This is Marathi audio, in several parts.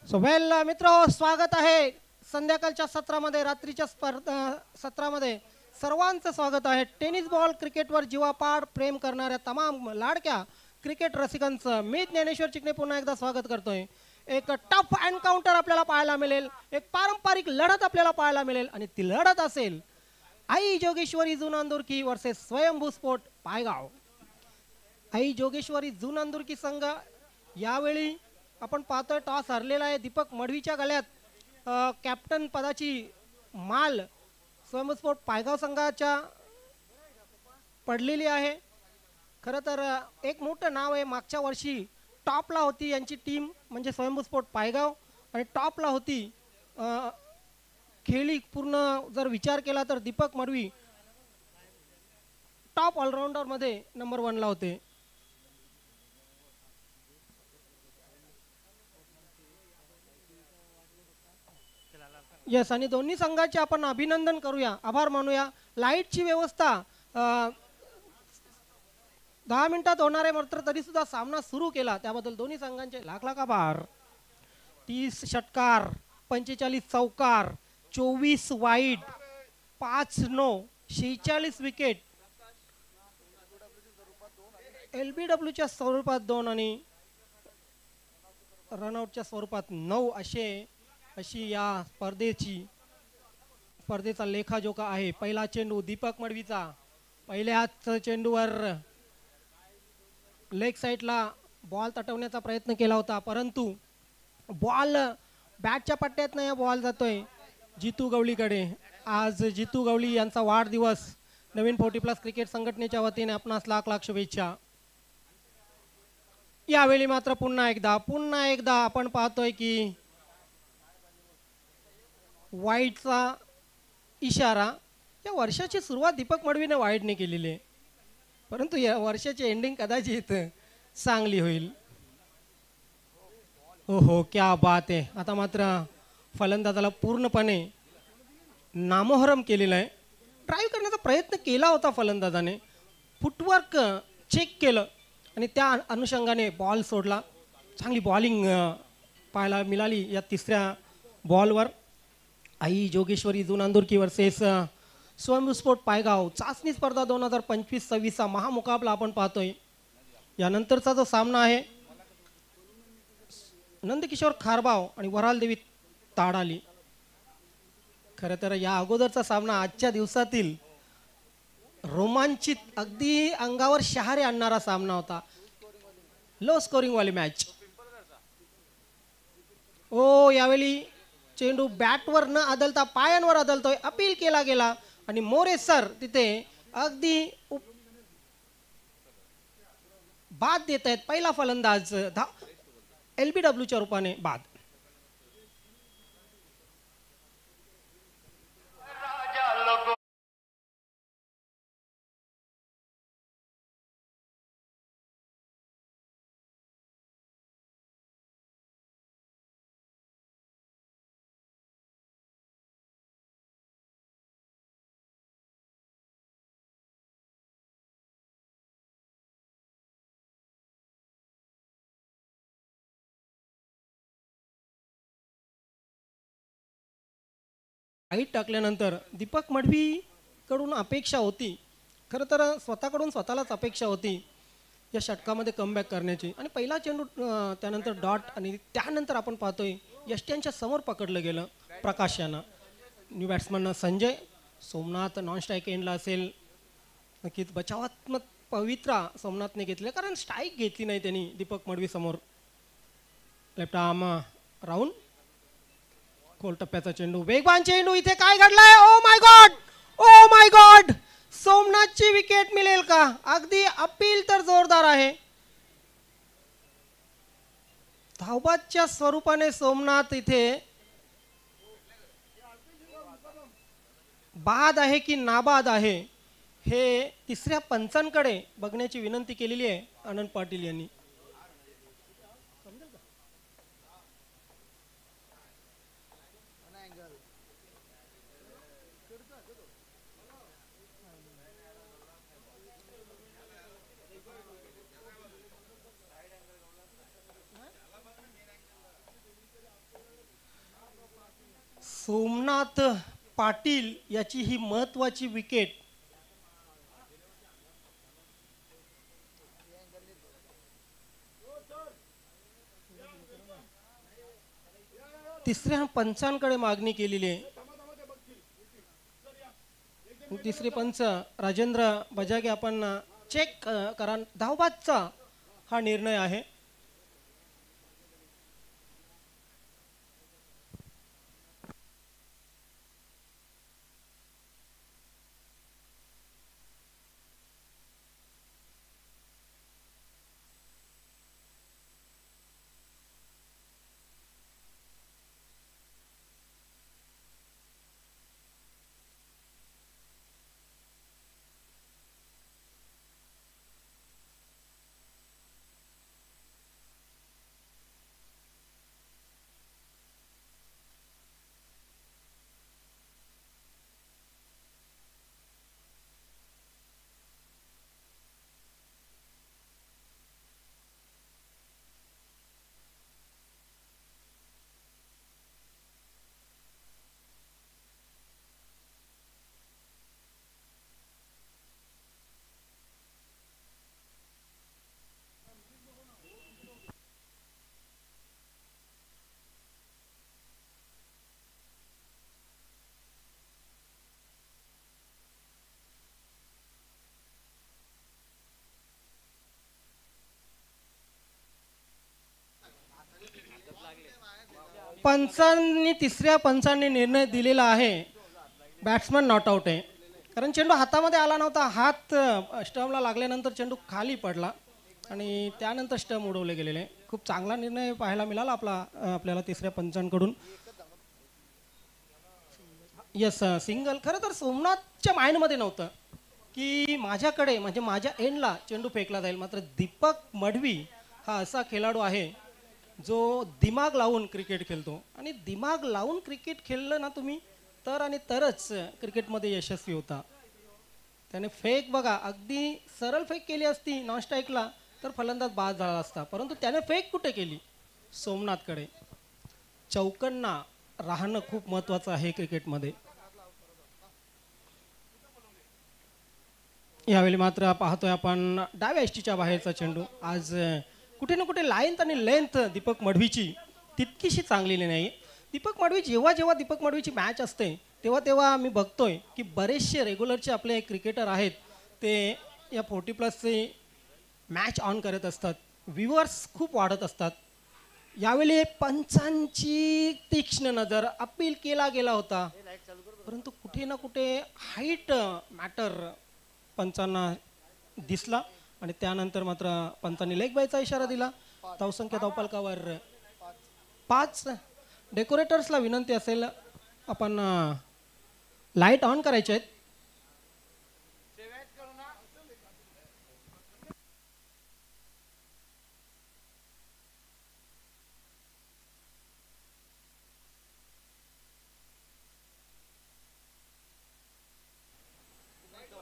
सो वेल मित्र, स्वागत आहे संध्याकाळच्या सत्रामध्ये, रात्रीच्या सत्रामध्ये सर्वांचं स्वागत आहे. टेनिस बॉल क्रिकेटवर जीवापाड प्रेम करणाऱ्या तमाम लाडक्या क्रिकेट रसिकांचं मी ज्ञानेश्वर चिकणे पुन्हा एकदा स्वागत करतोय. एक टफ एन्काउंटर आपल्याला पाहायला मिळेल, एक पारंपरिक लढत आपल्याला पाहायला मिळेल आणि ती लढत असेल आई जोगेश्वरी जुनांदुरकी वर्सेस स्वयंभू स्पोर्ट पायगाव. आई जोगेश्वरी जुनांदुरकी संघ यावेळी आपण पाहतोय टॉस हरलेला आहे. दीपक मडवीच्या गळ्यात कॅप्टन पदाची माल स्वयंभू स्पोर्ट पायगाव संघाच्या पडलेली आहे. खरं तर एक मोठं नाव आहे, मागच्या वर्षी टॉपला होती यांची टीम म्हणजे स्वयंभू स्पोर्ट पायगाव आणि टॉपला होती खेळी पूर्ण जर विचार केला तर दीपक मडवी टॉप ऑलराऊंडरमध्ये नंबर 1ला होते. यस, आणि दोन्ही संघाचे आपण अभिनंदन करूया, आभार मानूया. लाईटची व्यवस्था 10 मिनिटात होणार आहे, मात्र तरी सुद्धा सामना सुरू केला त्याबद्दल दोन्ही संघांचे लाख लाख आभार. 30 षटकार, 45 चौकार, 24 वाईड, 5 नो, 46 विकेट, LBWच्या स्वरूपात 2 आणि रनआउटच्या स्वरूपात 9 अशी या स्पर्धेचा लेखाजोखा आहे. पहिला चेंडू दीपक मडवीचा, पहिल्याच चेंडूवर लेग साईडला बॉल तटवण्याचा प्रयत्न केला होता, परंतु बॉल बॅटच्या पट्ट्यातनं या बॉल जातोय जितू गवळीकडे. आज जितू गवळी यांचा वाढदिवस. नवीन 40+ क्रिकेट संघटनेच्या वतीने आपणास लाख लाख शुभेच्छा. यावेळी मात्र पुन्हा एकदा आपण पाहतोय की वाईडचा इशारा. या वर्षाची सुरुवात दीपक मडवीने वाईडने केलेली आहे, परंतु या वर्षाची एंडिंग कदाचित चांगली होईल. हो, क्या बात आहे. आता मात्र फलंदाजाला पूर्णपणे नामोहरम केलेलं आहे. ड्राईव्ह करण्याचा प्रयत्न केला होता फलंदाजाने, फुटवर्क चेक केलं आणि त्या अनुषंगाने बॉल सोडला. चांगली बॉलिंग पाहायला मिळाली या तिसऱ्या बॉलवर. आई जोगेश्वरी जुनांदुरकी वर्सेस स्वयंभू स्पोर्ट पायगाव चाचणी स्पर्धा 2025-26 महामुकाबला आपण पाहतोय. यानंतरचा जो सामना आहे नंदकिशोर खारबाव आणि वरालदेवी ताडाली. खरं तर या अगोदरचा सामना आजच्या दिवसातील रोमांचित, अगदी अंगावर शहारे आणणारा सामना होता. लो स्कोरिंग वाली मॅच. यावेळी चेंडू बॅटवर न आदलता पायांवर आदलतोय, अपील केला गेला आणि मोरे सर तिथे अगदी बाद देत आहेत. पहिला फलंदाज LBWच्या रूपाने बाद. वाईट टाकल्यानंतर दीपक मडवी कडून अपेक्षा होती, खरं तर स्वतःलाच अपेक्षा होती या षटकामध्ये कमबॅक करण्याची. आणि पहिला चेंडू त्यानंतर डॉट आणि त्यानंतर आपण पाहतोय यष्ट्यांच्या समोर पकडलं गेलं प्रकाश यानं. New batsman Sanjay Somnath non strike एंडला असेल. नक्कीच बचावात्मक पवित्रा सोमनाथने घेतले, कारण स्ट्राईक घेतली नाही त्यांनी दीपक मडवी समोर. लेफ्ट आर्म राऊंड, खोल टप्प्याचा चेंडू, वेगवान चेंडू. इथे काय घडलंय? ओ माय गॉड, सोमनाथची विकेट मिळेल का? अगदी अपील तर जोरदार आहे. धावबादच्या स्वरूपाने सोमनाथ इथे बाद आहे की नाबाद आहे हे तिसऱ्या पंचांकडे बघण्याची विनंती केलेली आहे आनंद पाटील यांनी. सोमनाथ पाटील याची ही महत्वाची विकेट. तिसऱ्या पंचांकडे मागणी केलेली आहे. तिसरे पंच राजेंद्र बजागे आपण चेक करा. धावबादचा हा निर्णय आहे. पंचांनी तिसऱ्या पंचांनी निर्णय दिलेला आहे. बॅट्समन नॉट आउट आहे. कारण चेंडू हातामध्ये आला नव्हता. हात स्टंपला लागल्यानंतर चेंडू खाली पडला आणि त्यानंतर स्टंप उडवले गेलेले. खूप चांगला निर्णय पाहायला मिळाला आपल्याला तिसऱ्या पंचांकडून. Yes, single. खरं तर सोमनाथच्या माइंडमध्ये नव्हतं की माझ्याकडे म्हणजे माझ्या एंडला चेंडू फेकला जाईल. मात्र दीपक मडवी हा असा खेळाडू आहे जो दिमाग लावून क्रिकेट खेळतो. आणि दिमाग लावून क्रिकेट खेळलं ना तुम्ही तर आणि तरच क्रिकेटमध्ये यशस्वी होता. त्याने फेक बघा, अगदी सरळ फेक केली असती नॉन स्ट्राईकला तर फलंदाज बाद झाला असता. परंतु त्याने फेक कुठे केली? सोमनाथकडे. चौकांना राहणं खूप महत्त्वाचं आहे क्रिकेटमध्ये. यावेळी मात्र पाहतोय आपण डाव्या एष्टीच्या बाहेरचा चेंडू. आज कुठे ना कुठे लाईन आणि लेंथ दीपक मडवीची तितकीशी चांगली नाही. दीपक मडवी जेव्हा दीपक मडवीची मॅच असते तेव्हा मी बघतोय की बरेचसे रेग्युलरचे आपले क्रिकेटर आहेत ते या 40+ मॅच ऑन करत असतात. व्ह्युअर्स खूप वाढत असतात. यावेळी पंचांची तीक्ष्ण नजर. अपील केला गेला होता परंतु कुठे ना कुठे हाईट मॅटर पंचांना दिसला आणि त्यानंतर मात्र पंचांनी लेग बायचा इशारा दिला. धावसंख्या धावफलकावर 5. डेकोरेटर्सला विनंती असेल आपण लाईट ऑन करायचे आहेत.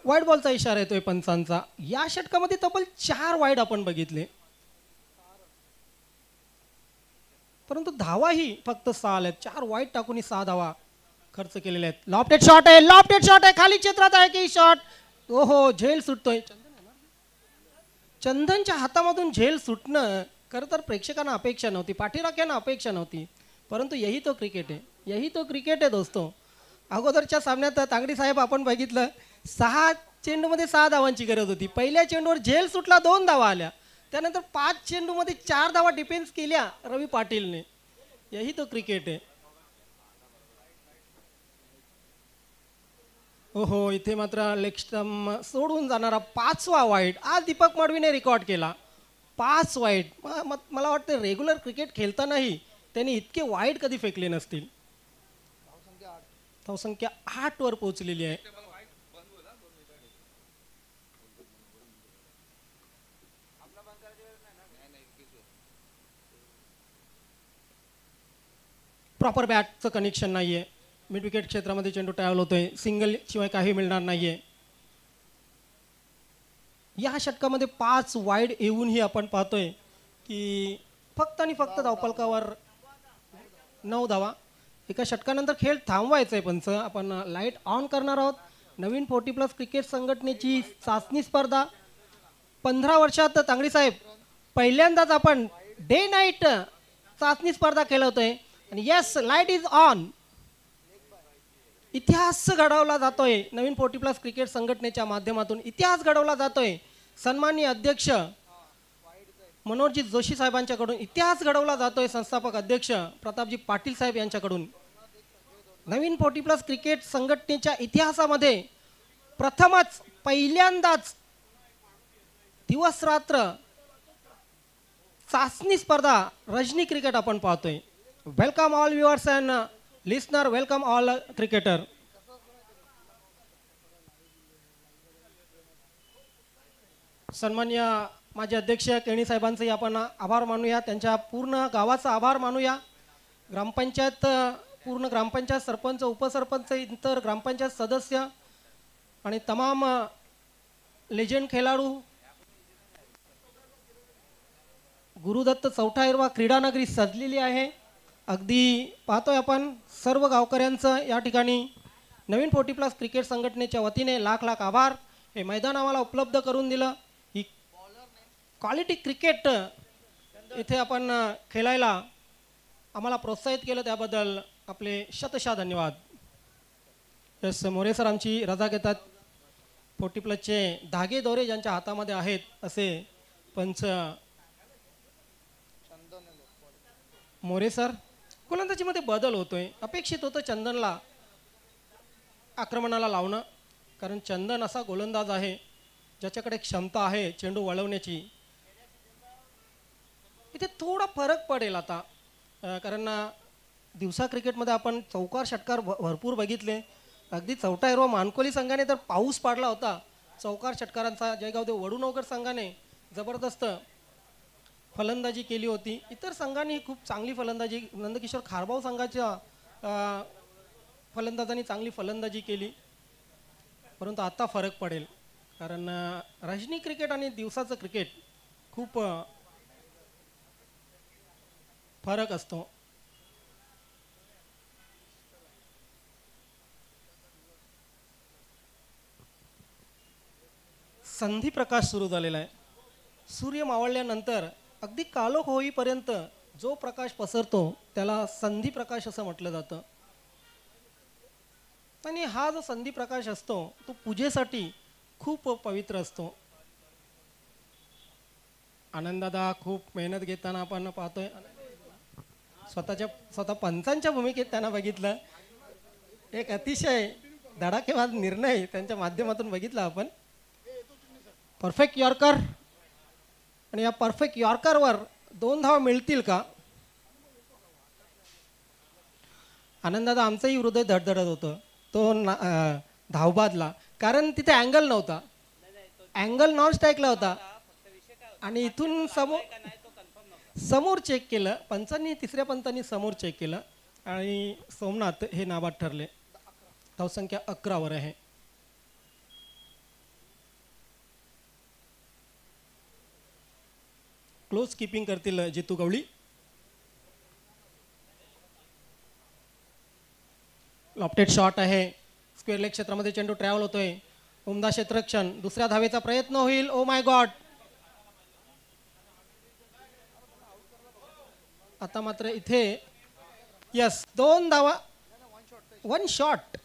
वाईड बॉलचा इशारा येतोय पंचांचा. या षटकामध्ये तब्बल 4 वाईड आपण बघितले परंतु धावाही फक्त 6 आल्यात. 4 वाईड टाकून 6 धावा खर्च केलेल्या आहेत. लॉफ्टेड शॉट आहे, लॉफ्टेड शॉट आहे, खाली क्षेत्रात आहे की शॉट. ओहो, झेल सुटतोय. चंदनच्या हातामधून झेल सुटणं खरं तर प्रेक्षकांना अपेक्षा नव्हती, पाठीराख्यांना अपेक्षा नव्हती. परंतु यही तो क्रिकेट आहे, यही तो क्रिकेट आहे दोस्तो. अगोदरच्या सामन्यात तांगडी साहेब आपण बघितलं 6 चेंडूमध्ये 6 धावांची गरज होती. पहिल्या चेंडूवर झेल सुटला, 2 धावा आल्या. त्यानंतर 5 चेंडूमध्ये 4 धावा डिफेन्स केल्या रवी पाटीलने. यही तो क्रिकेट आहे. ओहो, इथे मात्र लेग स्टंप सोडून जाणारा 5वा वाईड आज दीपक मडवीने रेकॉर्ड केला. 5 वाईड. मला वाटतं रेग्युलर क्रिकेट खेळतानाही त्यांनी इतके वाईड कधी फेकले नसतील. धावसंख्या 8 वर पोहोचलेली आहे. प्रॉपर बॅटचं कनेक्शन नाहीये. मिड विकेट क्षेत्रामध्ये चेंडू ट्रॅव्हल होतोय. सिंगल शिवाय काही मिळणार नाहीये. या षटकामध्ये 5 वाईड येऊनही आपण पाहतोय की फक्त आणि फक्त धावफलकावर 9 धावा. एका षटकानंतर खेळ थांबवायचा आहे. पंच आपण लाईट ऑन करणार आहोत. नवीन 40+ क्रिकेट संघटनेची चाचणी स्पर्धा 15 वर्षात तांगडी साहेब पहिल्यांदाच आपण डे नाईट चाचणी स्पर्धा खेळवतोय. आणि येस, लाईट इज ऑन. इतिहास घडवला जातोय. नवीन 40+ क्रिकेट संघटनेच्या माध्यमातून इतिहास घडवला जातोय. सन्माननीय अध्यक्ष मनोहरजी जोशी साहेबांच्याकडून इतिहास घडवला जातोय. संस्थापक अध्यक्ष प्रतापजी पाटील साहेब यांच्याकडून नवीन 40+ क्रिकेट संघटनेच्या इतिहासामध्ये प्रथमच पहिल्यांदाच दिवस रात्र चाचणी स्पर्धा रजनी क्रिकेट आपण पाहतोय. Welcome all viewers and listener, welcome all cricketer. सन्मान्य माजी अध्यक्ष केणी साहेबांचंही आपण आभार मानूया. त्यांच्या पूर्ण गावाचा आभार मानूया. ग्रामपंचायत, पूर्ण ग्रामपंचायत सरपंच, उपसरपंच, इतर ग्रामपंचायत सदस्य आणि तमाम लेजंड खेळाडू. गुरुदत्त चौथा हिरवा क्रीडानगरी सजलेली आहे. अगदी पाहतोय आपण सर्व गावकऱ्यांचं या ठिकाणी नवीन 40+ क्रिकेट संघटनेच्या वतीने लाख लाख आभार. हे मैदान आम्हाला उपलब्ध करून दिलं. ही क्वालिटी क्रिकेट इथे आपण खेळायला आम्हाला प्रोत्साहित केलं, त्याबद्दल आपले शतशः धन्यवाद. यस, मोरे सर आमची रजा घेतात. 40+चे धागे दोरे ज्यांच्या हातामध्ये आहेत असे पंच मोरे सर. गोलंदाजीमध्ये बदल होतोय. अपेक्षित होतं चंदनला आक्रमणाला लावणं, कारण चंदन असा गोलंदाज आहे ज्याच्याकडे क्षमता आहे चेंडू वळवण्याची. इथे थोडा फरक पडेल आता, कारण दिवसा क्रिकेटमध्ये आपण चौकार षटकार भरपूर बघितले. अगदी चौथा हिरवा मानकोली संघाने तर पाऊस पाडला होता चौकार षटकारांचा. जयगावदेव वडूनवकर संघाने जबरदस्त फलंदाजी केली होती. इतर संघांनी खूप चांगली फलंदाजी, नंदकिशोर खारबाव संघाच्या फलंदाजांनी चांगली फलंदाजी केली. परंतु आता फरक पडेल, कारण रजनी क्रिकेट आणि दिवसाचं क्रिकेट खूप फरक असतो. संधी प्रकाश सुरू झालेला आहे. सूर्य मावळल्यानंतर अगदी कालोख होईपर्यंत जो प्रकाश पसरतो त्याला संधी प्रकाश असं म्हटलं जातं. आणि हा जो संधी प्रकाश असतो तो पूजेसाठी खूप पवित्र असतो. आनंददादा खूप मेहनत घेताना आपण पाहतोय. स्वतः पंचांच्या भूमिकेत त्यांना बघितलं. एक अतिशय धडाकेबाज निर्णय त्यांच्या माध्यमातून बघितला आपण. परफेक्ट यॉर्कर, आणि या परफेक्ट यॉर्करवर 2 धावा मिळतील का? आनंददादा आमचंही हृदय धडधडत होतं तो धावबादला, कारण तिथे अँगल नव्हता. अँगल नॉन स्ट्राईकला होता आणि इथून समोर चेक केलं पंचांनी. तिसऱ्या पंचांनी समोर चेक केलं आणि सोमनाथ हे नाबाद ठरले. धावसंख्या 11 वर आहे. क्लोज कीपिंग करतील जितू गवळी. लॉफ्टेड शॉट आहे. स्क्वेअर लेग क्षेत्रामध्ये चेंडू ट्रॅव्हल होतोय. उमदा क्षेत्ररक्षण. दुसऱ्या धावेचा प्रयत्न होईल. Oh my God. आता मात्र इथे यस 2 धावा, 1 शॉट.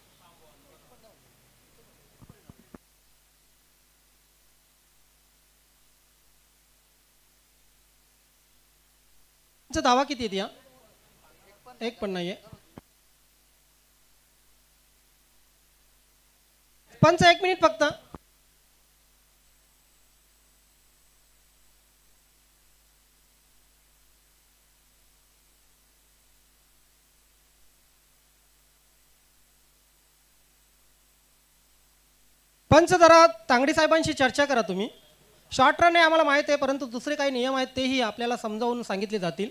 धावा किती आहेत? एक पण नाहीये. पंच 1 मिनिट फक्त. पंच जरा तांगडी साहेबांशी चर्चा करा तुम्ही. शॉर्ट रन आहे आम्हाला माहित आहे, परंतु दुसरे काही नियम आहेत तेही आपल्याला समजावून सांगितले जातील.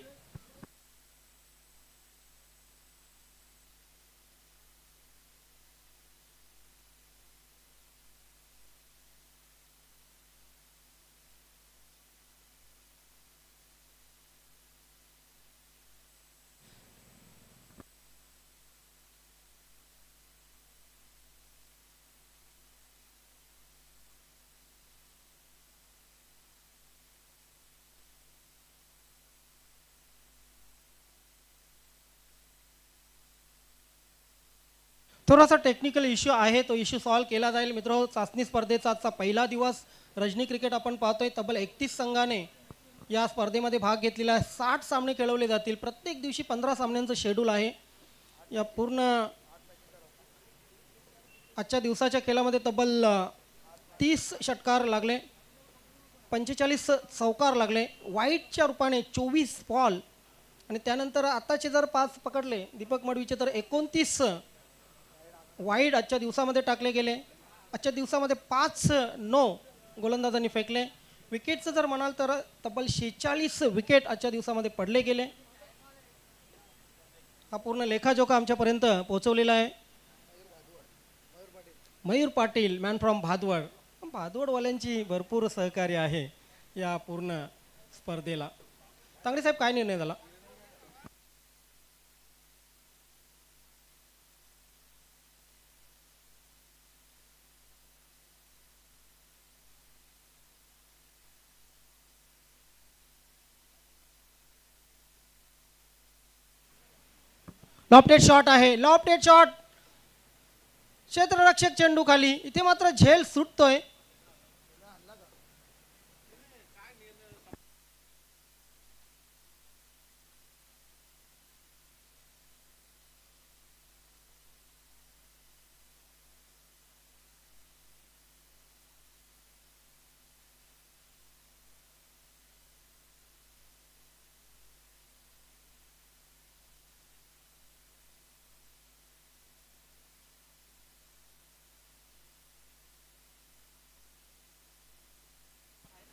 थोडासा टेक्निकल इश्यू आहे, तो इश्यू सॉल्व्ह केला जाईल. मित्र, चाचणी स्पर्धेचा आजचा पहिला दिवस रजनी क्रिकेट आपण पाहतोय. तब्बल 31 संघाने या स्पर्धेमध्ये भाग घेतलेला आहे. 60 सामने खेळवले जातील. प्रत्येक दिवशी 15 सामन्यांचं शेड्यूल आहे. या पूर्ण आजच्या दिवसाच्या खेळामध्ये तब्बल 30 षटकार लागले, 45 चौकार लागले, वाईटच्या रूपाने 24 बॉल, आणि त्यानंतर आताचे जर 5 पकडले दीपक मडवीचे तर 29 वाईड आजच्या दिवसामध्ये टाकले गेले. आजच्या दिवसामध्ये 5-9 गोलंदाजांनी फेकले. विकेटचं जर म्हणाल तर तब्बल 46 विकेट आजच्या दिवसामध्ये पडले गेले. हा पूर्ण लेखाजोखा आमच्यापर्यंत पोहोचवलेला आहे. Mayur Patil, man from Bhadwad. भादवडवाल्यांची भरपूर सहकार्य आहे या पूर्ण स्पर्धेला. तांगडे साहेब, काय निर्णय झाला? लॉफ्टेड शॉट आहे, लॉफ्टेड शॉट, क्षेत्ररक्षक चेंडू खाली. इथे मात्र झेल सुटतोय.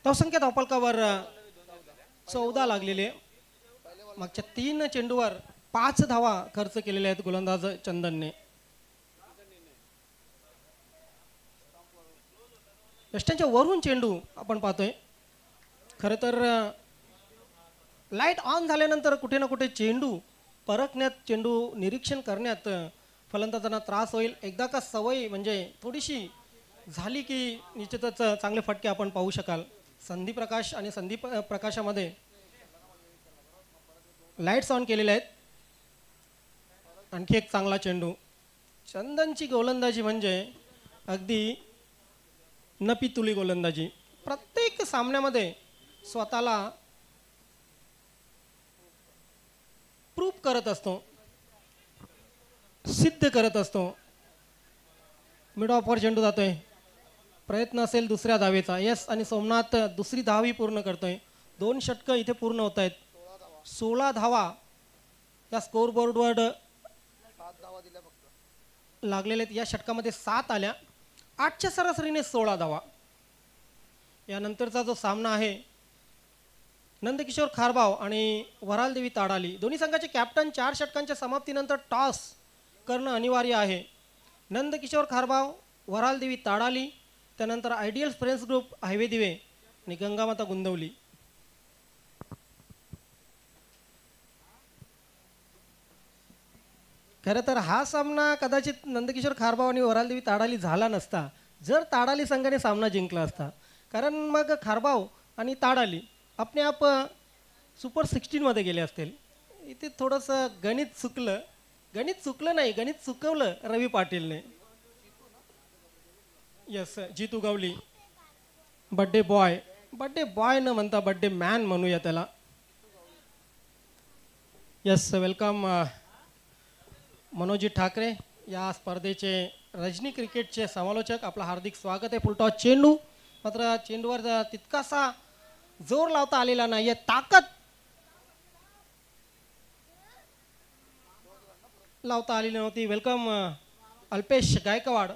धावसंख्या धावफलकावर 14 लागलेले. मागच्या 3 चेंडूवर 5 धावा खर्च केलेल्या आहेत गोलंदाज चंदनने. यष्ट्यांच्या वरून चेंडू आपण पाहतोय. खरं तर लाईट ऑन झाल्यानंतर कुठे ना कुठे चेंडू परखण्यात, चेंडू निरीक्षण करण्यात फलंदाजांना त्रास होईल. एकदा का सवय म्हणजे थोडीशी झाली की निश्चितच चांगले फटके आपण पाहू शकाल. संधी प्रकाश आणि संधी प्रकाशामध्ये लाईट्स ऑन केलेले आहेत. आणखी एक चांगला चेंडू. चंदनची गोलंदाजी म्हणजे अगदी नपितुली गोलंदाजी. प्रत्येक सामन्यामध्ये स्वतःला प्रूफ करत असतो, सिद्ध करत असतो. मिड ऑफवर चेंडू जातोय. प्रयत्न असेल दुसऱ्या धावेचा. यस, आणि सोमनाथ दुसरी धावी पूर्ण करतोय. 2 षटकं इथे पूर्ण होत आहेत. 16 धावा या स्कोर बोर्डवर लागलेले आहेत. या षटकामध्ये 7 आल्या. 8च्या सरासरीने 16 धावा. यानंतरचा जो सामना आहे नंदकिशोर खारबाव आणि वरालदेवी ताडाली. दोन्ही संघाचे कॅप्टन 4 षटकांच्या समाप्तीनंतर टॉस करणं अनिवार्य आहे. नंदकिशोर खारबाव, वरालदेवी ताडाली, त्यानंतर आयडियल फ्रेंड्स ग्रुप हायवे दिवे आणि गंगामाता गुंदवली. खरं तर हा सामना कदाचित नंदकिशोर खारबाव आणि वरालदेवी ताडाली झाला नसता जर ताडाली संघाने सामना जिंकला असता. कारण मग खारबाव आणि ताडाली आपले आप सुपर 16 मध्ये गेले असतील. इथे थोडंसं गणित चुकलं. गणित चुकलं नाही, गणित चुकवलं रवी पाटीलने. Yes, Jitu Gavli. Birthday boy न म्हणता बड्डे मॅन म्हणूया त्याला. यस, वेलकम मनोजी ठाकरे, या स्पर्धेचे रजनी क्रिकेटचे समालोचक. आपलं हार्दिक स्वागत आहे. फुलटॉस चेंडू, मात्र चेंडूवर तितकासा जोर लावता आलेला नाही, ताकद लावता आलेली नव्हती. Welcome Alpesh Gaikwad,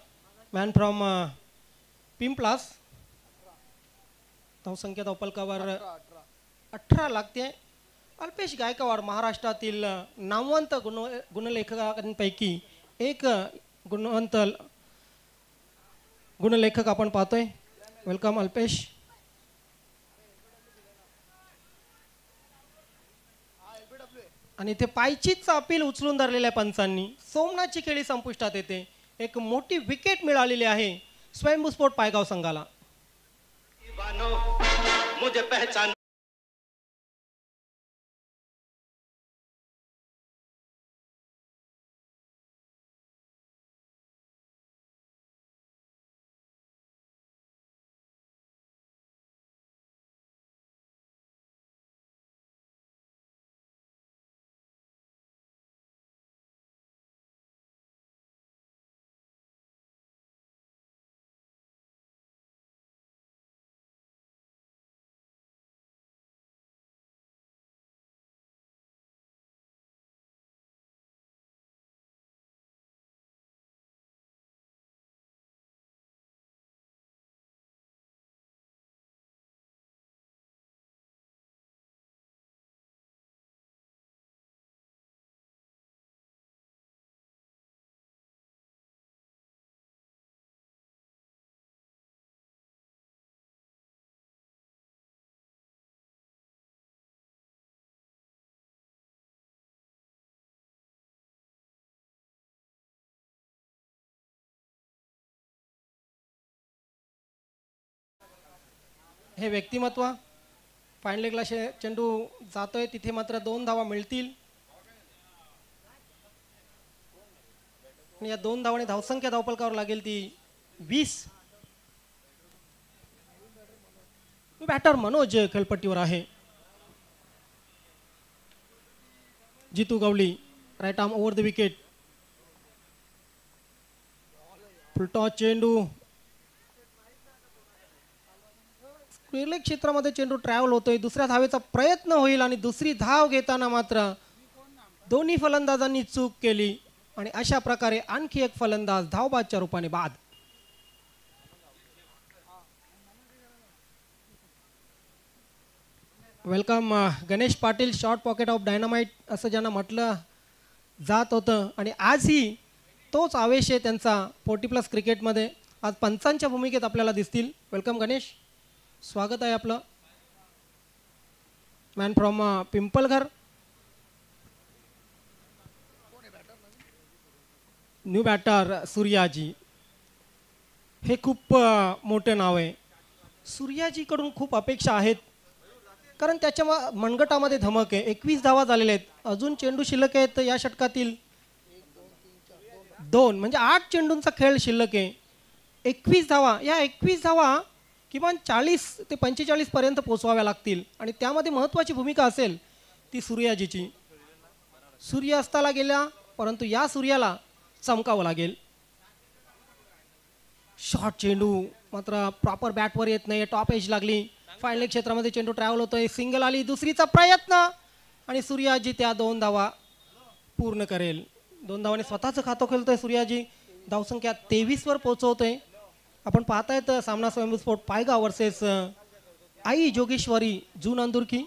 man from Pimplas. धावसंख्या धावफलकावर 18 लागते. अल्पेश गायकवाड महाराष्ट्रातील नामवंत गुणलेखकांपैकी एक गुणवंत गुणलेखक आपण पाहतोय. वेलकम अल्पेश. आणि ते पायचीतचा अपील उचलून धरलेल्या पंचांनी सोमनाथची खेळी संपुष्टात येते. एक मोठी विकेट मिळालेली आहे स्वयंभू स्पोर्ट पायगाव संघाला. हे व्यक्तिमत्व. फाईन लेगला चेंडू जातोय तिथे मात्र 2 धावा मिळतील. आणि या 2 धावाने धावसंख्या धावफलकावर लागेल ती 20. बॅटर मनोज खेळपट्टीवर आहे. Jitu Gavli right arm over the wicket. Full toss चेंडू स्क्वेअर क्षेत्रामध्ये चेंडू ट्रॅव्हल होतोय. दुसऱ्या धावेचा प्रयत्न होईल आणि दुसरी धाव घेताना मात्र दोन्ही फलंदाजांनी चूक केली आणि अशा प्रकारे आणखी एक फलंदाज धावबादच्या रूपाने बाद. Welcome Ganesh Patil, short pocket of dynamite असं ज्यांना म्हटलं जात होतं. आणि आजही तोच आवेश आहे त्यांचा 40+ क्रिकेटमध्ये. आज पंचांच्या भूमिकेत आपल्याला दिसतील. वेलकम गणेश, स्वागत आहे आपलं. Man from Pimpalghar. New batter Suryaji, हे खूप मोठे नाव आहे. सूर्याजीकडून खूप अपेक्षा आहेत कारण त्याच्या मनगटामध्ये धमक आहे. 21 धावा झालेल्या आहेत. अजून चेंडू शिल्लक आहेत या षटकातील 2, म्हणजे 8 चेंडूंचा खेळ शिल्लक आहे. 21 धावा, या 21 धावा किमान 40 ते 45 पर्यंत पोचवाव्या लागतील आणि त्यामध्ये महत्त्वाची भूमिका असेल ती सूर्याजीची. सूर्य अस्ताला गेला परंतु या सूर्याला चमकावं लागेल. शॉर्ट चेंडू मात्र प्रॉपर बॅटवर येत नाही. टॉप एज लागली. फाईन लेग क्षेत्रामध्ये चेंडू ट्रॅव्हल होतोय. सिंगल आली. दुसरीचा प्रयत्न आणि सूर्याजी त्या 2 धावा पूर्ण करेल. 2 धावांनी स्वतःचं खातं खोलतोय सूर्याजी. धावसंख्या 23 वर पोहोचवतोय. आपण पाहतायत सामना Swayambhu sport Paygaon versus Aai Jogeshwari Jun Andurki.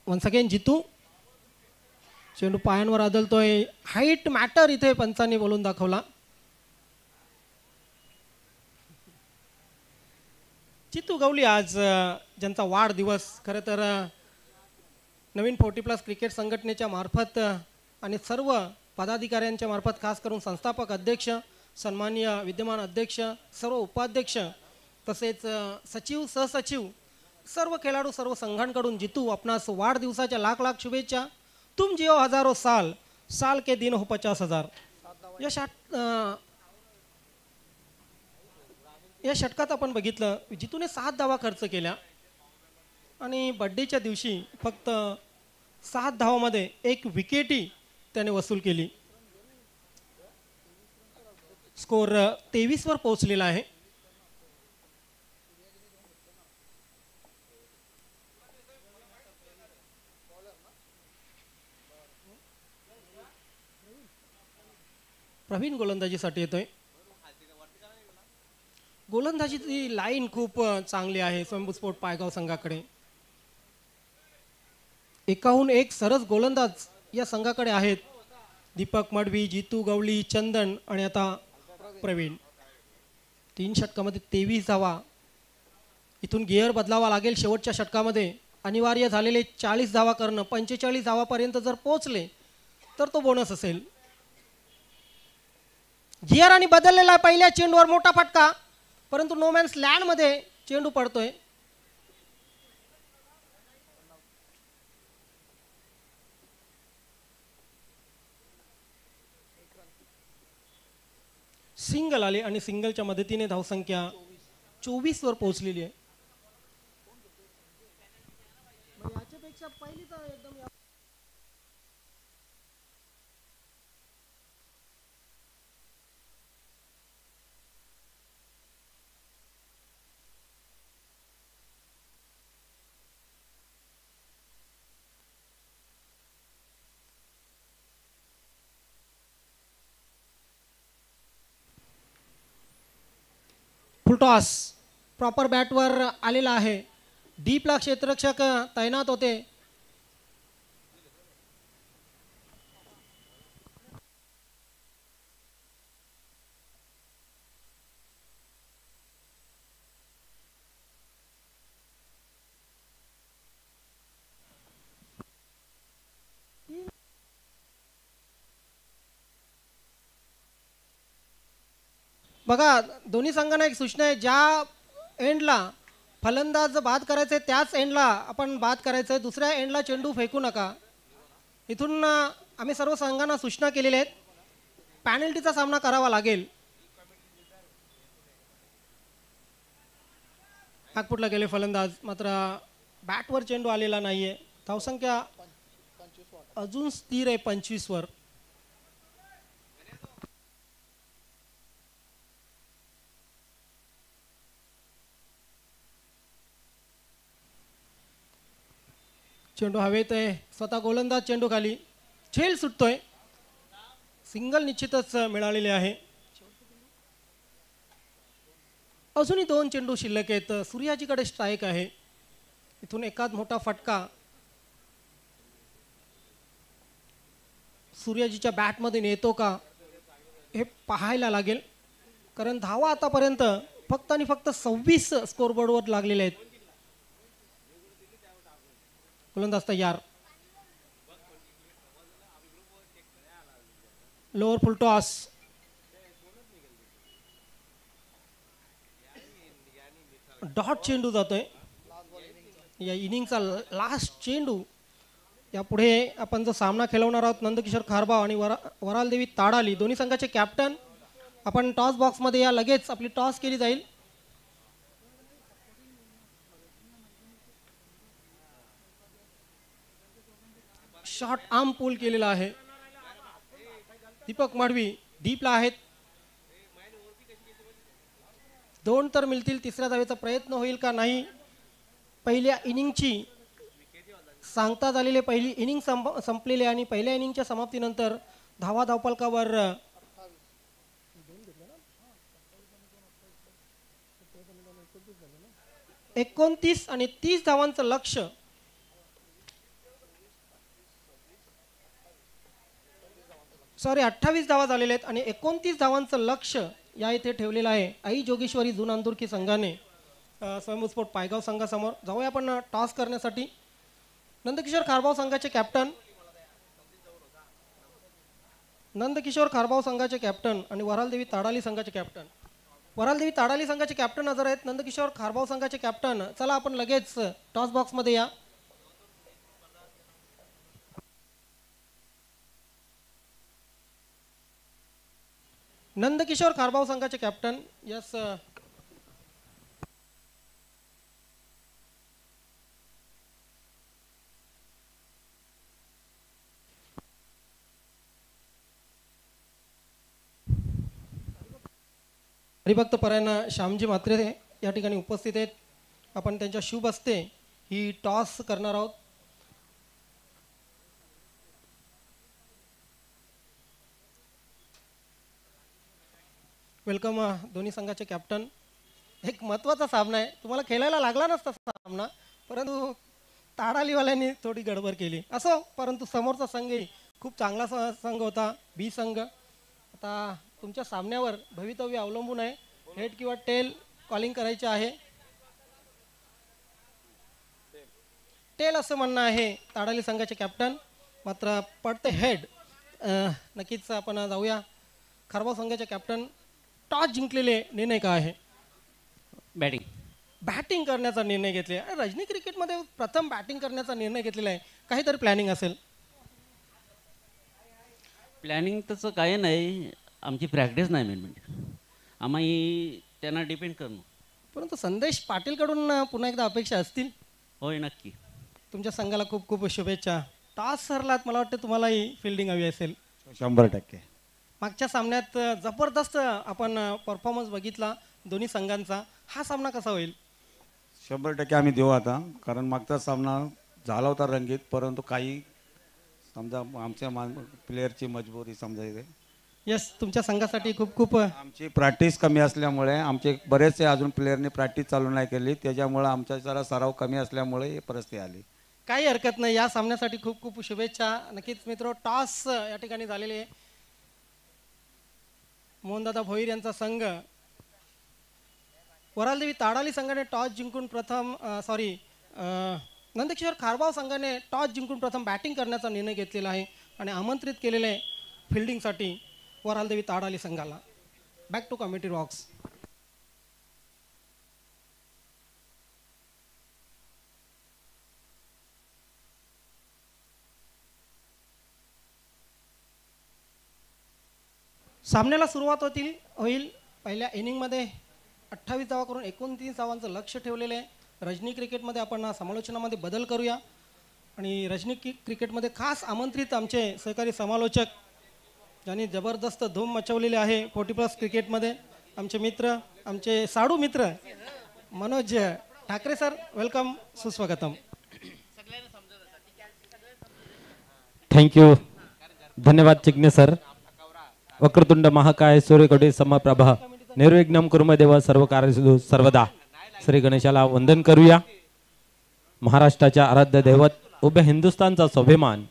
Once again Jitu. चेंडू पायांवर आदळतोय. हाईट मॅटर इथे पंचांनी बोलून दाखवला. जितू गवली आज ज्यांचा वाढदिवस, खरं तर नवीन 40+ क्रिकेट संघटनेच्या मार्फत आणि सर्व पदाधिकाऱ्यांच्या मार्फत, खास करून संस्थापक अध्यक्ष, सन्माननीय विद्यमान अध्यक्ष, सर्व उपाध्यक्ष तसेच सचिव, सहसचिव, सर्व खेळाडू, सर्व संघांकडून जितू आपणास वाढदिवसाच्या लाख लाख शुभेच्छा. तुम जिओ हजारो साल, साल के दिन हो 50,000. या षटकात आपण बघितलं जितूने 7 धावा खर्च केल्या आणि बड्डेच्या दिवशी फक्त 7 धावामध्ये 1 विकेटही त्याने वसूल केली. स्कोर 23 वर पोहोचलेला आहे. प्रवीण गोलंदाजीसाठी येतोय. गोलंदाजीची लाईन खूप चांगली आहे स्वयंभू स्पोर्ट पायगाव संघाकडे. एकाहून एक सरस गोलंदाज या संघाकडे आहेत. दीपक मडवी, जितू गवली, चंदन आणि आता प्रवीण. 3 षटकामध्ये 23 धावा. इथून गिअर बदलावा लागेल. शेवटच्या षटकामध्ये अनिवार्य झालेले 40 धावा करणं. 45 धावापर्यंत जर पोहोचले तर तो बोनस असेल. गिअर आणि बदललेला पहिल्या चेंडूवर मोठा फटका, परंतु नोमॅन्स लँडमध्ये चेंडू पडतोय. सिंगल आले आणि सिंगलच्या मदतीने धावसंख्या 24 वर पोहोचलेली आहे. याच्यापेक्षा पहिली तर एकदम फुलटॉस प्रॉपर बॅटवर आलेला आहे. डीपला क्षेत्ररक्षक तैनात होते. बघा दोन्ही संघांना एक सूचना आहे, ज्या एंडला फलंदाज बाद करायचे त्याच एंडला आपण बाद करायचं आहे, दुसऱ्या एंडला चेंडू फेकू नका. इथून आम्ही सर्व संघांना सूचना केलेल्या आहेत. पॅनल्टीचा सामना करावा लागेल. नागपूरला गेले फलंदाज, मात्र बॅटवर चेंडू आलेला नाहीये. धावसंख्या अजून स्थिर आहे 25 वर. चेंडू हवेत आहे, स्वतः गोलंदाज चेंडू खाली, झेल सुटतोय. सिंगल निश्चितच मिळालेले आहे. अजूनही 2 चेंडू शिल्लक आहेत. सूर्याजीकडे स्ट्राईक आहे. इथून एकाच मोठा फटका सूर्याजीच्या बॅटमध्ये येतो का हे पाहायला लागेल, कारण धावा आतापर्यंत फक्त आणि फक्त 26 स्कोरबोर्डवर लागलेले आहेत. गोलंदाज तयार, लोअर फुल टॉस, डॉट चेंडू जातोय. या इनिंगचा लास्ट चेंडू. यापुढे आपण जो सामना खेळवणार आहोत नंदकिशोर खारबाव आणि वरालदेवी ताडाली दोन्ही संघाचे कॅप्टन. आपण टॉस बॉक्समध्ये या, लगेच आपली टॉस केली जाईल. शॉट आर्म पुल केलेला आहे. दीपक माडवी डीपला आहेत. 2 तर मिळतील. तिसऱ्या धावेचा प्रयत्न होईल का नाही. पहिल्या इनिंगची सांगता झालेली पहिली इनिंग संपलेली आणि पहिल्या इनिंगच्या समाप्तीनंतर धावा धावफलकावर 29 आणि 30 धावांचं लक्ष्य. सॉरी 28 धावा झालेले आहेत आणि 29 धावांचं लक्ष्य या इथे ठेवलेलं आहे आई जोगेश्वरी जून अंदुरकी संघाने स्वयंस्फोट पायगाव संघासमोर. जाऊया आपण टॉस करण्यासाठी. नंदकिशोर खारबाव संघाचे कॅप्टन, नंदकिशोर खारबाव संघाचे कॅप्टन आणि वरालदेवी ताडाली संघाचे कॅप्टन. वरालदेवी ताडाली संघाचे कॅप्टन हजर आहेत. नंदकिशोर खारबाव संघाचे कॅप्टन. चला आपण लगेच टॉस बॉक्समध्ये या. नंदकिशोर खारबाव संघाचे कॅप्टन. यस हरिभक्त परायण श्यामजी म्हात्रे या ठिकाणी उपस्थित आहेत. आपण त्यांच्या शुभ हस्ते ही टॉस करणार आहोत. वेलकम दोन्ही संघाचे कॅप्टन. एक महत्त्वाचा सामना आहे. तुम्हाला खेळायला लागला नसता सामना, परंतु ताडालीवाल्यांनी थोडी गडबड केली. असो, परंतु समोरचा संघही खूप चांगला संघ होता, बी संघ. आता तुमच्या सामन्यावर भवितव्य अवलंबून आहे. हेड किंवा टेल कॉलिंग करायचे आहे. टेल असं म्हणणं आहे ताडाली संघाचे कॅप्टन, मात्र पडते हेड. नक्कीच आपण जाऊया. खारबाव संघाचे कॅप्टन, टॉस जिंकलेले निर्णय काय आहे? बॅटिंग करण्याचा निर्णय घेतले. रजनी क्रिकेटमध्ये प्रथम बॅटिंग करण्याचा निर्णय घेतलेला आहे. काहीतरी प्लॅनिंग असेल. प्लॅनिंग तसं काही नाही, आमची प्रॅक्टिस नाही मेन म्हणजे. आम्ही त्यांना डिपेंड करणं. परंतु संदेश पाटीलकडून पुन्हा एकदा अपेक्षा असतील. होय, नक्की. तुमच्या संघाला खूप खूप शुभेच्छा. टॉस हरलात, मला वाटतं तुम्हालाही फिल्डिंग हवी असेल. 100%. मागच्या सामन्यात जबरदस्त आपण परफॉर्मन्स बघितला दोन्ही संघांचा. हा सामना कसा होईल? 100% आम्ही देऊ आता, कारण मागचा सामना झाला होता रंगीत, परंतु काही समजा आमच्या प्लेयरची मजबुरी समजायचे. यस, तुमच्या संघासाठी खूप खूप. आमची प्रॅक्टिस कमी असल्यामुळे आमचे बरेचसे अजून प्लेयरने प्रॅक्टिस चालू नाही केली, त्याच्यामुळे आमचा जरा सराव कमी असल्यामुळे ही परिस्थिती आली. काही हरकत नाही. या सामन्यासाठी खूप खूप शुभेच्छा. नक्कीच मित्र, टॉस या ठिकाणी झालेले आहे. मोहनदादा भोईर यांचा संघ, वरालदेवी ताडाली संघाने टॉस जिंकून प्रथम नंदकिशोर खारबाव संघाने टॉस जिंकून प्रथम बॅटिंग करण्याचा निर्णय घेतलेला आहे आणि आमंत्रित केलेले आहे फिल्डिंगसाठी वरालदेवी ताडाली संघाला. Back to comedy rocks. सामन्याला सुरुवात होईल. पहिल्या इनिंगमध्ये 28 धावा करून 29 धावांचं लक्ष ठेवलेलं आहे. रजनी क्रिकेटमध्ये आपण समालोचनामध्ये बदल करूया आणि रजनी क्रिकेटमध्ये खास आमंत्रित आमचे सहकारी समालोचक ज्यांनी जबरदस्त धूम मचवलेले आहे 40+ क्रिकेटमध्ये, आमचे मित्र, आमचे साडू मित्र मनोज ठाकरे सर. वेलकम, सुस्वागतम. थँक्यू, धन्यवाद चिकने सर. वक्रतुंड महाकाय सूर्यकोटी समप्रभा निर्विघ्नं कुर्म देव सर्व कार्यसिद्धू सर्वदा. श्री गणेशाला वंदन करूया. महाराष्ट्राच्या आराध्य दैवत, उभ्या हिंदुस्थानचा स्वाभिमान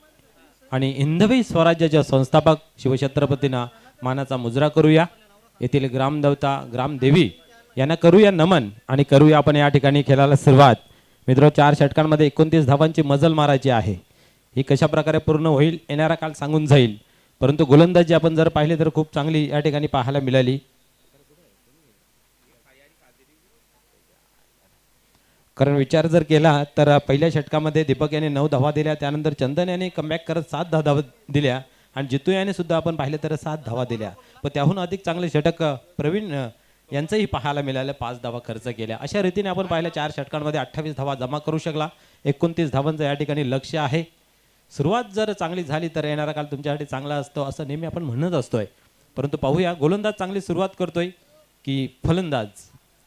आणि हिंदवी स्वराज्याच्या संस्थापक शिवछत्रपतींना मानाचा मुजरा करूया. येथील ग्रामदेवता ग्रामदेवी यांना करूया नमन आणि करूया आपण या ठिकाणी खेळायला सुरुवात. मित्र, 4 षटकांमध्ये 29 धावांची मजल मारायची आहे. ही कशा प्रकारे पूर्ण होईल येणारा काळ सांगून जाईल, परंतु गोलंदाजी आपण जर पाहिले तर खूप चांगली या ठिकाणी पाहायला मिळाली. कारण विचार जर केला तर पहिल्या षटकामध्ये दीपक यांनी 9 धावा दिल्या, त्यानंतर चंदन यांनी कमबॅक करत 7 धावा दिल्या आणि जितू याने सुद्धा आपण पाहिले तर 7 धावा दिल्या. पण त्याहून अधिक चांगले षटक प्रवीण यांचंही पाहायला मिळालं, 5 धावा खर्च केल्या. अशा रीतीने आपण पाहिलं 4 षटकांमध्ये 28 धावा जमा करू शकला. 29 धावांचं या ठिकाणी लक्ष आहे. सुरुवात जर चांगली झाली तर येणारा काल तुमच्यासाठी चांगला असतो असं नेहमी आपण म्हणत असतोय. परंतु पाहूया गोलंदाज चांगली सुरुवात करतोय की फलंदाज.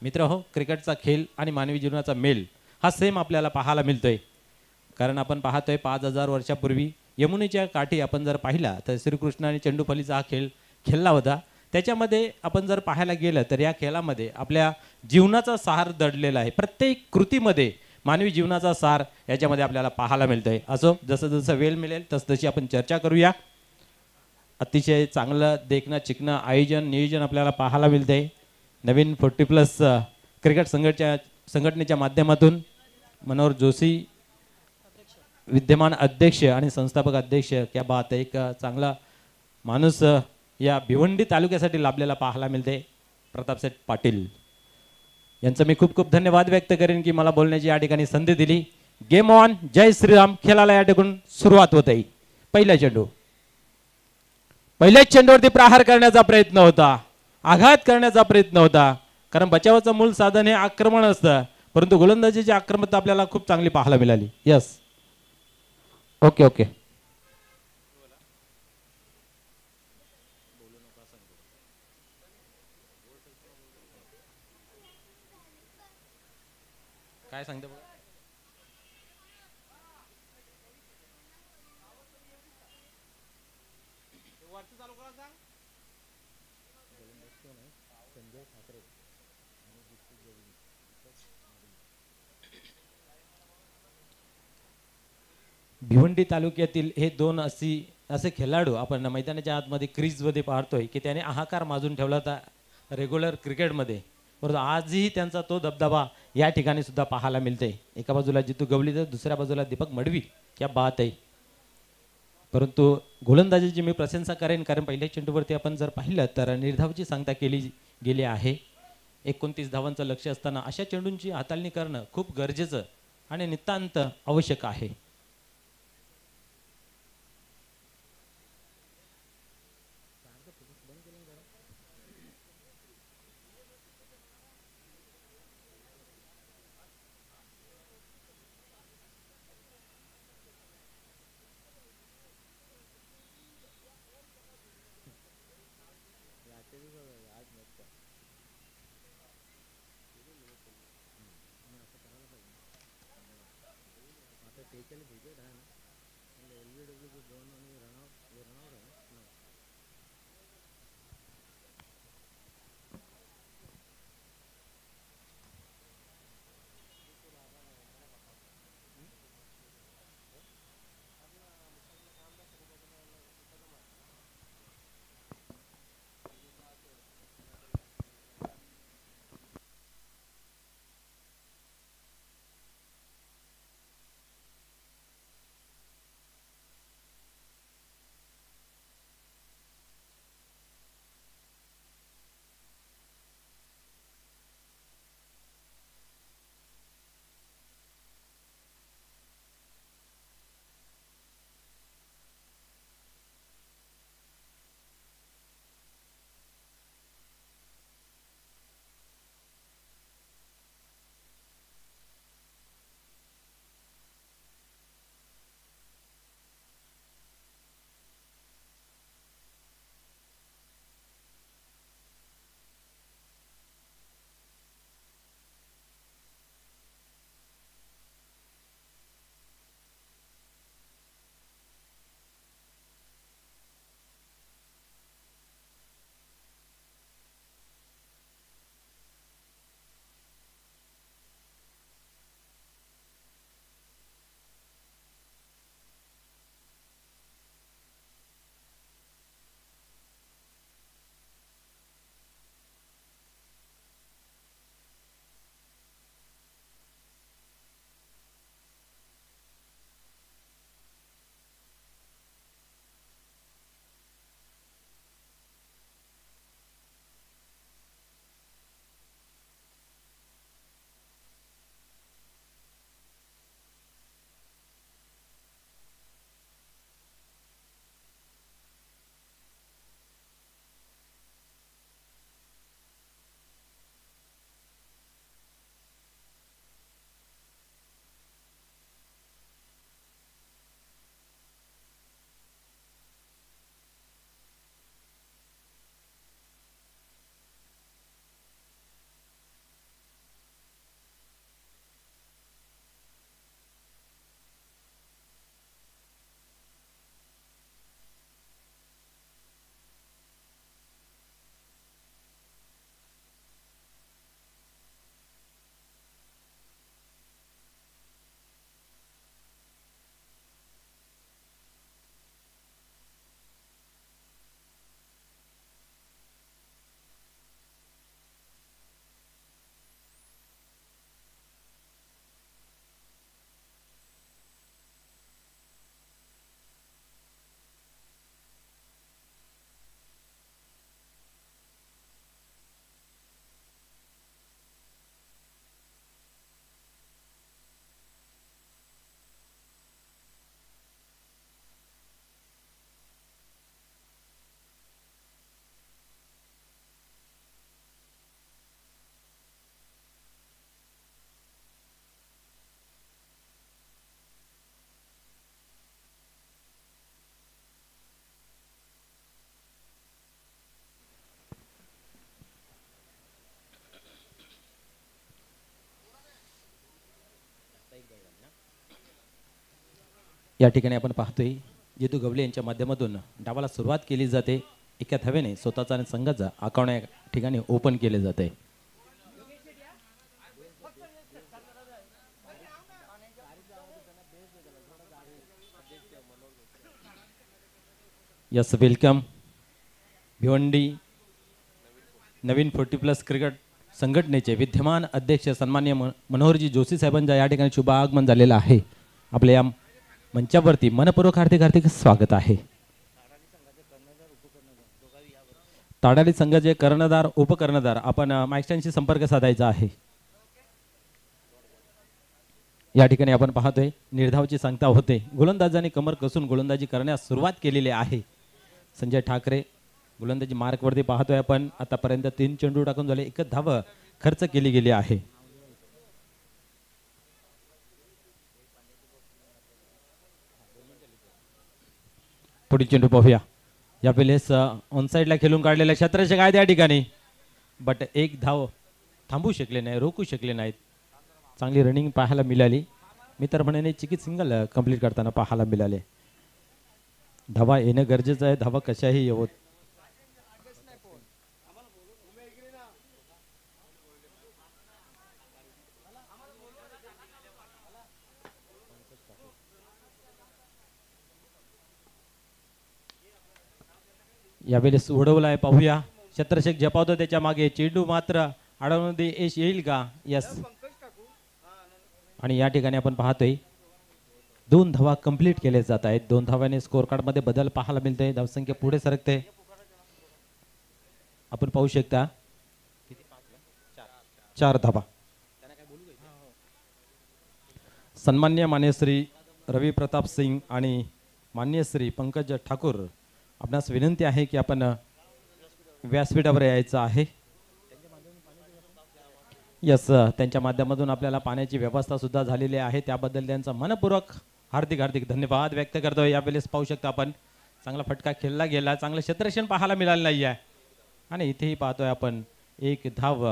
मित्र हो, क्रिकेटचा खेळ आणि मानवी जीवनाचा मेल हा सेम आपल्याला पाहायला मिळतोय. कारण आपण पाहतोय 5000 वर्षापूर्वी यमुनेच्या काठी आपण जर पाहिला तर श्रीकृष्ण आणि चेंडूफलीचा हा खेळ खेळला होता. त्याच्यामध्ये आपण जर पाहायला गेलं तर या खेळामध्ये आपल्या जीवनाचा सार दडलेला आहे. प्रत्येक कृतीमध्ये मानवी जीवनाचा सार याच्यामध्ये आपल्याला पाहायला मिळतोय. असो, जसं जसं वेळ मिळेल तसतशी आपण चर्चा करूया. अतिशय चांगलं देखणं चिकणं आयोजन नियोजन आपल्याला पाहायला मिळतंय. नवीन 40+ क्रिकेट संघटनेच्या माध्यमातून मनोहर जोशी विद्यमान अध्यक्ष आणि संस्थापक अध्यक्ष, क्या बात आहे. एक चांगला माणूस या भिवंडी तालुक्यासाठी लाभलेला पाहायला मिळते. प्रतापसेठ पाटील यांचं मी खूप खूप धन्यवाद व्यक्त करेन की मला बोलण्याची या ठिकाणी संधी दिली. गेम ऑन, जय श्रीराम. खेळाला या ठिकाणी सुरुवात होत आहे. पहिल्याच चेंडूवरती प्रहार करण्याचा प्रयत्न होता, आघात करण्याचा प्रयत्न होता. कारण बचावाचं मूळ साधन हे आक्रमण असतं, परंतु गोलंदाजीची आक्रमकता आपल्याला खूप चांगली पाहायला मिळाली. Yes, okay okay. काय सांगते बघा. भिवंडी तालुक्यातील हे 2 असे खेळाडू आपण मैदानाच्या आतमध्ये क्रीजमध्ये पाहतोय की त्याने हाहाकार माजून ठेवला होता रेग्युलर क्रिकेटमध्ये. परंतु आजही त्यांचा तो दबदबा या ठिकाणी सुद्धा पाहायला मिळते. एका बाजूला जितू गवळी तर दुसऱ्या बाजूला दीपक मडवी. क्या बात आहे. परंतु गोलंदाजीची मी प्रशंसा करेन, कारण पहिल्या चेंडूवरती आपण जर पाहिलं तर निर्धावाची सांगता केली गेली आहे. 29 धावांचं लक्ष असताना अशा चेंडूंची हाताळणी करणं खूप गरजेचं आणि नितांत आवश्यक आहे. या ठिकाणी आपण पाहतोय जितू गवले यांच्या माध्यमातून डावाला सुरुवात केली जाते. एका धावेने स्वतःचा आणि संघाचा अकाउंट या ठिकाणी ओपन केले जाते. Yes, welcome. भिवंडी नवीन 40+ क्रिकेट संघटनेचे विद्यमान अध्यक्ष सन्माननीय मनोहरजी जोशी साहेबांच्या या ठिकाणी शुभ आगमन झालेलं आहे. आपल्या या मंचावरती मनपूर्वक हार्दिक स्वागत आहे. ताडाली संघाचे कर्णधार उपकर्णधार आपण माईकस्टँडशी संपर्क साधायचा आहे. या ठिकाणी आपण पाहतोय निर्धावची सांगता होते. गोलंदाजांनी कमर कसून गोलंदाजी करण्यास सुरुवात केलेली आहे. संजय ठाकरे गोलंदाजी मार्कवरती पाहतोय आपण. आतापर्यंत 3 चेंडू टाकून झाले, 1 धाव खर्च केली गेली आहे. पुढील चेंडू पाहूया. या वेळेस ऑन साईडला खेळून काढलेल्या क्षेत्राचे काय त्या ठिकाणी, बट 1 धाव थांबू शकले नाही, रोखू शकले नाहीत. चांगली रनिंग पाहायला मिळाली. मी तर म्हणेन चिकित सिंगल कंप्लीट करताना पाहायला मिळाले. धावा येणं गरजेचं आहे, धावा कशाही येवोत. यावेळेस उडवला आहे, पाहूया. छत्रशेख झपावतो त्याच्या मागे. चेंडू मात्र अडवण्यामध्ये यश येईल का? यस. आणि या ठिकाणी आपण पाहतोय 2 धावा कंप्लीट केले जात आहेत. 2 धाव्याने स्कोर कार्ड मध्ये बदल पाहायला मिळते. धावसंख्या पुढे सरकते. आपण पाहू शकता 4 धावा. सन्मान्य मान्य श्री रवी प्रताप सिंग आणि मान्य श्री पंकज ठाकूर, आपणास विनंती आहे की आपण व्यासपीठावर यायचं आहे. यस, त्यांच्या माध्यमातून आपल्याला पाण्याची व्यवस्था सुद्धा झालेली आहे. त्याबद्दल त्यांचा मनपूर्वक हार्दिक धन्यवाद व्यक्त करतोय. यावेळेस पाहू शकता आपण चांगला फटका खेळला गेला. चांगलं क्षेत्ररक्षण पाहायला मिळालं नाही आहे. आणि इथेही पाहतोय आपण 1 धाव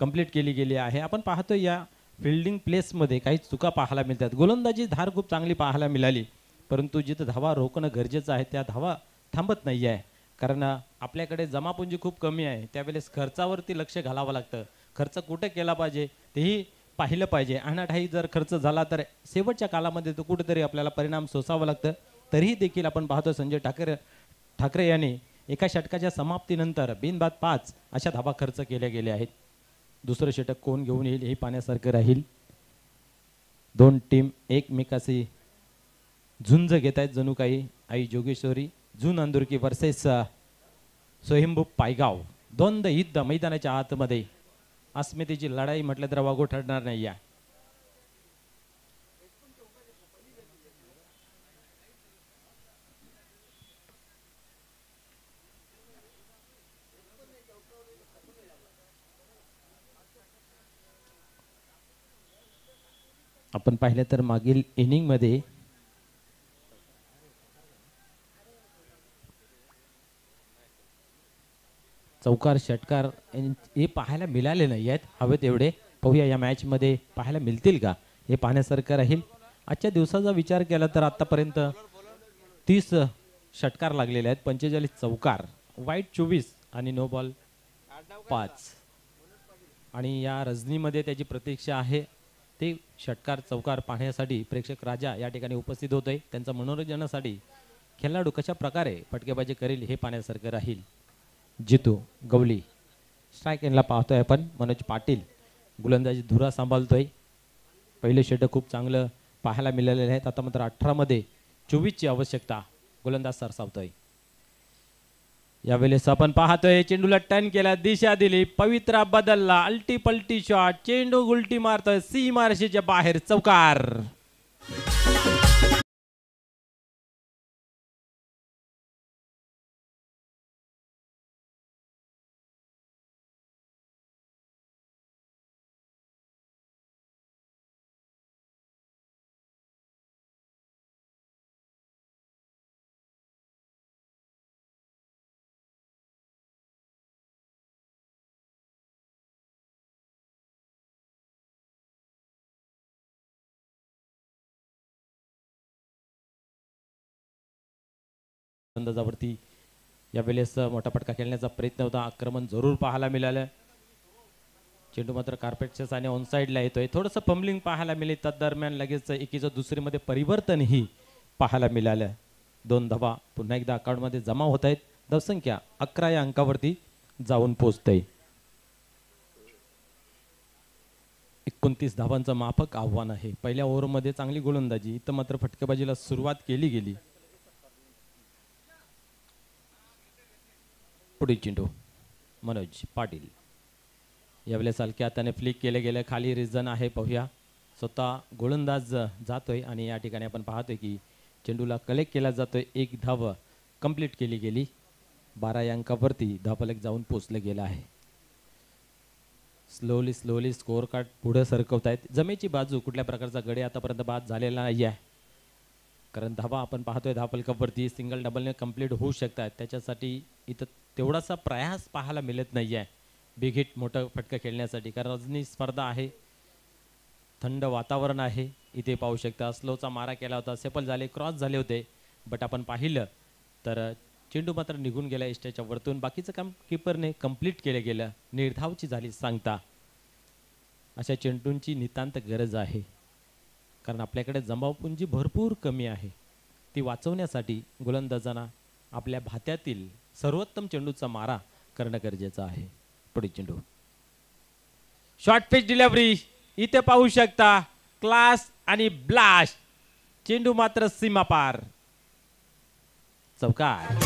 कंप्लीट केली गेली आहे. आपण पाहतोय या फिल्डिंग प्लेसमध्ये काही चुका पाहायला मिळतात. गोलंदाजी धार खूप चांगली पाहायला मिळाली, परंतु जिथं धावा रोखणं गरजेचं आहे त्या धावा थांबत नाही आहे. कारण आपल्याकडे जमापुंजी खूप कमी आहे. त्यावेळेस खर्चावरती लक्ष घालावं लागतं. खर्च कुठे केला पाहिजे तेही पाहिलं पाहिजे. अनाठाई जर खर्च झाला तर शेवटच्या कालामध्ये तो कुठेतरी आपल्याला परिणाम सोसावं लागतं. तरीही देखील आपण पाहतो संजय ठाकरे यांनी एका षटकाच्या समाप्तीनंतर बिनबाद 5 अशा धावा खर्च केल्या गेल्या आहेत. दुसरं षटक कोण घेऊन येईल हे पाहण्यासारखं राहील. 2 टीम एकमेकाशी झुंज घेत आहेत. जणू काही आई जोगेश्वरी जून अंदुरकी वर्सेस स्वयंभू पायगाव. द्वंद्व युद्ध मैदानाच्या आतमध्ये अस्मितेची लढाई म्हटलं तर वागू ठरणार नाही आहे. आपण पाहिलं तर मागील इनिंग मध्ये चौकार षटकार हे पाहायला मिळाले नाही आहेत. हवे तेवढे पाहूया या मॅच मध्ये पाहायला मिळतील का हे पाहण्यासारखं राहील. आजच्या दिवसाचा विचार केला तर आतापर्यंत 30 षटकार लागलेले आहेत, 45 चौकार, वाईट 24 आणि नो बॉल 5. आणि या रजनीमध्ये त्याची प्रतीक्षा आहे. ते षटकार चौकार पाहण्यासाठी प्रेक्षक राजा या ठिकाणी उपस्थित होतोय. त्यांचा मनोरंजनासाठी खेळाडू कशा प्रकारे फटकेबाजी करेल हे पाहण्यासारखं राहील. जितू गवली स्ट्राईक एंडला पाहतोय आपण. मनोज पाटील गोलंदाजी धुरा सांभाळतोय. पहिले षटक खूप चांगलं पाहायला मिळालेलं आहे. आता मात्र 18 मध्ये 24 ची आवश्यकता. गोलंदाज सरसावतोय. यावेळेस आपण पाहतोय चेंडूला टर्न केला, दिशा दिली, पवित्रा बदलला, अल्टी पलटी शॉट, चेंडू उलटी मारतोय सीमारेषेच्या बाहेर, चौकार. अंदाजावरती यावेळेस मोठा फटका खेळण्याचा प्रयत्न होता, आक्रमण जरूर पाहायला मिळालं. चेंडू मात्र कार्पेटच्या साने ऑन साईडला येतोय, थोडंसं फंबलिंग पाहायला मिळेल. त्या दरम्यान लगेच एकीचं दुसरीमध्ये परिवर्तनही पाहायला मिळालं. 2 धावा पुन्हा एकदा अकाउंटमध्ये जमा होत आहेत. धावसंख्या 11 या अंकावरती जाऊन पोहोचते. 29 धावांचं माफक आव्हान आहे. पहिल्या ओव्हरमध्ये चांगली गोलंदाजी, इथं मात्र फटकेबाजीला सुरुवात केली गेली. पुढे चेंडू मनोज पाटील, यावेळेस हलक्या हाताने फ्लिक केले गेले, खाली रिझन आहे पाहूया. स्वतः गोलंदाज जातोय आणि या ठिकाणी आपण पाहतोय की चेंडूला कलेक्ट केला जातोय. 1 धाव कंप्लीट केली गेली. 12 या अंकावरती धावफलक जाऊन पोचलं गेलं आहे. स्लोली स्कोअर कार्ड पुढे सरकवत आहेत. जमेची बाजू कुठल्या प्रकारचा गडे आतापर्यंत बाद झालेला नाही आहे, कारण धावा आपण पाहतोय धावफलकावरती सिंगल डबलने कंप्लीट होऊ शकतात. त्याच्यासाठी इथं तेवढासा प्रयास पाहायला मिळत नाही आहे बिग हिट मोठं फटका खेळण्यासाठी, कारण रजनी स्पर्धा आहे, थंड वातावरण आहे. इथे पाहू शकता स्लोचा मारा केला होता, सेपल झाले, क्रॉस झाले होते, बट आपण पाहिलं तर चेंडू मात्र निघून गेला इष्टाच्या वरतून. बाकीचं काम किपरने कंप्लीट केलं गेलं. निर्धावची झाली सांगता. अशा चेंडूंची नितांत गरज आहे, कारण आपल्याकडे जमावपुंजी भरपूर कमी आहे. ती वाचवण्यासाठी गोलंदाजांना आपल्या भात्यातील सर्वोत्तम चेंडूचा मारा करणं गरजेचं आहे. पुढे चेंडू शॉर्ट पिच डिलिव्हरी, इथे पाहू शकता क्लास आणि ब्लास्ट. चेंडू मात्र सीमापार, चौकार.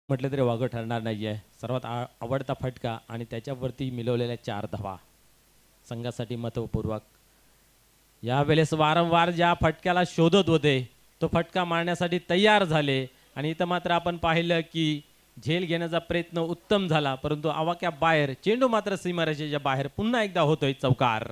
म्हटलं तरी वागं ठरणार नाही आहे. सर्वात आवडता फटका आणि त्याच्यावरती मिळवलेल्या 4 धावा संघासाठी महत्त्वपूर्वक. यावेळेस वारंवार ज्या फटक्याला शोधत होते तो फटका मारण्यासाठी तयार झाले, आणि इथं मात्र आपण पाहिलं की झेल घेण्याचा प्रयत्न उत्तम झाला, परंतु आवाक्या बाहेर चेंडू मात्र सीमारेषेच्या बाहेर पुन्हा एकदा होतोय चौकार.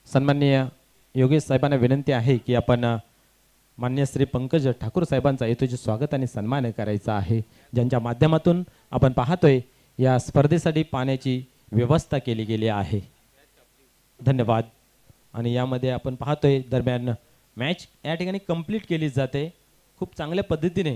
सन्माननीय योगेश साहेबांना विनंती आहे की आपण मान्य श्री पंकज ठाकूर साहेबांचा येतोचे स्वागत आणि सन्मान करायचा आहे, ज्यांच्या माध्यमातून आपण पाहतोय या स्पर्धेसाठी पाण्याची व्यवस्था केली गेली आहे. धन्यवाद. आणि यामध्ये आपण पाहतोय दरम्यान मॅच या ठिकाणी कंप्लीट केली जाते खूप चांगल्या पद्धतीने.